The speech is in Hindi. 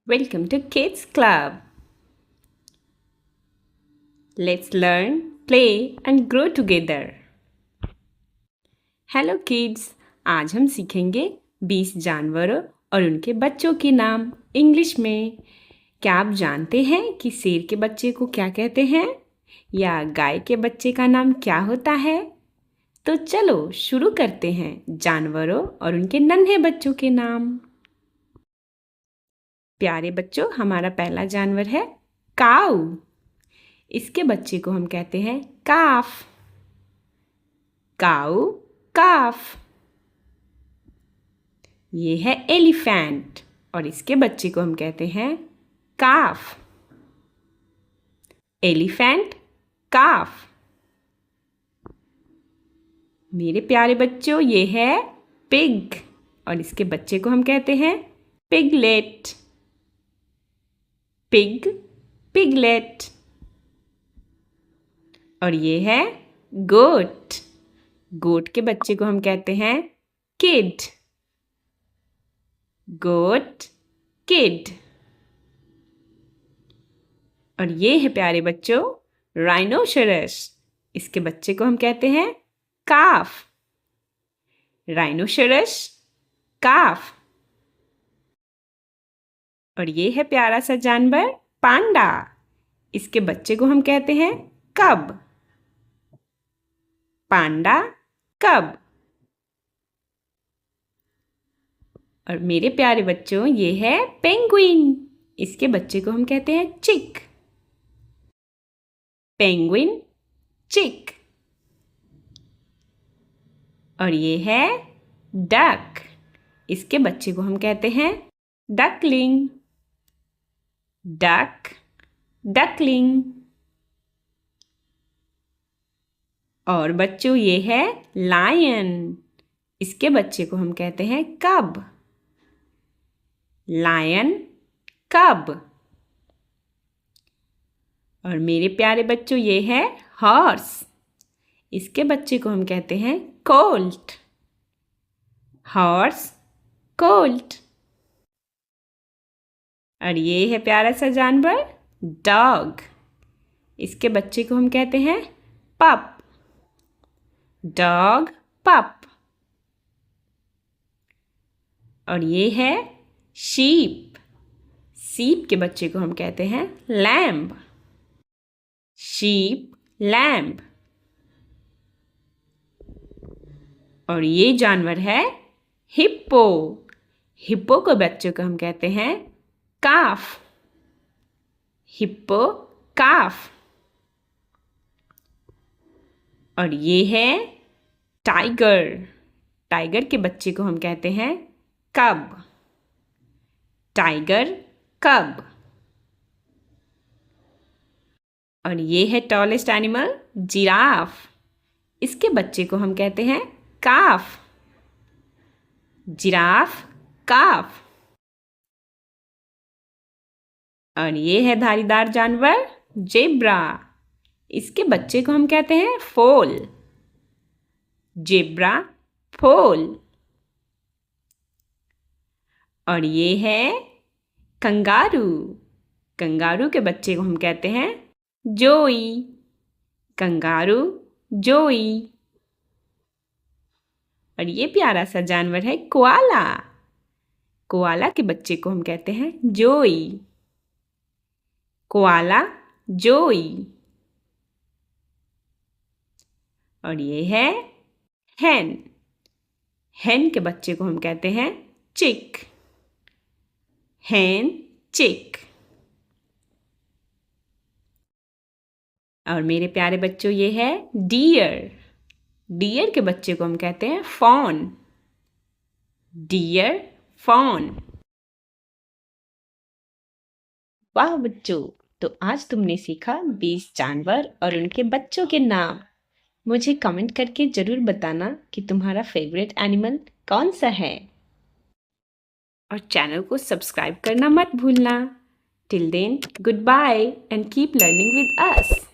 Welcome to Kids Club. Let's learn, play and grow together. Hello kids, आज हम सीखेंगे 20 जानवरों और उनके बच्चों के नाम इंग्लिश में। क्या आप जानते हैं कि शेर के बच्चे को क्या कहते हैं या गाय के बच्चे का नाम क्या होता है? तो चलो शुरू करते हैं जानवरों और उनके नन्हे बच्चों के नाम। प्यारे बच्चों, हमारा पहला जानवर है काऊ। इसके बच्चे को हम कहते हैं काफ। काऊ, काफ। ये है एलिफेंट और इसके बच्चे को हम कहते हैं काफ। एलिफेंट, काफ। मेरे प्यारे बच्चों, ये है पिग और इसके बच्चे को हम कहते हैं पिगलेट। Pig, piglet. और ये है गोट। गोट के बच्चे को हम कहते हैं किड। गोट, किड। और ये है प्यारे बच्चों राइनोसेरस। इसके बच्चे को हम कहते हैं काफ। राइनोसेरस, काफ। और ये है प्यारा सा जानवर पांडा। इसके बच्चे को हम कहते हैं कब। पांडा, कब। और मेरे प्यारे बच्चों, ये है पेंगुइन। इसके बच्चे को हम कहते हैं चिक। पेंगुइन, चिक। और ये है डक। इसके बच्चे को हम कहते हैं डकलिंग। Duck, duckling. और बच्चों, ये है लायन। इसके बच्चे को हम कहते हैं कब। लायन, कब। और मेरे प्यारे बच्चों, ये है हॉर्स। इसके बच्चे को हम कहते हैं कोल्ट। Horse, Colt. और ये है प्यारा सा जानवर डॉग। इसके बच्चे को हम कहते हैं पप। डॉग, पप। और ये है शीप। शीप के बच्चे को हम कहते हैं लैम्ब। Sheep, lamb. और ये जानवर है हिप्पो। हिप्पो के बच्चे को हम कहते हैं काफ। हिप्पो, काफ। और ये है टाइगर। टाइगर के बच्चे को हम कहते हैं कब। टाइगर, कब। और ये है टॉलेस्ट एनिमल जिराफ। इसके बच्चे को हम कहते हैं काफ। जिराफ, काफ। और ये है धारीदार जानवर जेब्रा। इसके बच्चे को हम कहते हैं फोल। जेब्रा, फोल। और ये है कंगारू। कंगारू के बच्चे को हम कहते हैं जोई। कंगारू, जोई। और ये प्यारा सा जानवर है कोआला। कोआला के बच्चे को हम कहते हैं जोई। कोआला, जोई। और ये है हैन। हैन के बच्चे को हम कहते हैं चिक। हैन, चिक। और मेरे प्यारे बच्चों, ये है डियर। डियर के बच्चे को हम कहते हैं फॉन। Dear, fawn. वाह बच्चों, तो आज तुमने सीखा 20 जानवर और उनके बच्चों के नाम। मुझे कमेंट करके ज़रूर बताना कि तुम्हारा फेवरेट एनिमल कौन सा है। और चैनल को सब्सक्राइब करना मत भूलना। Till then, good bye and keep learning with us.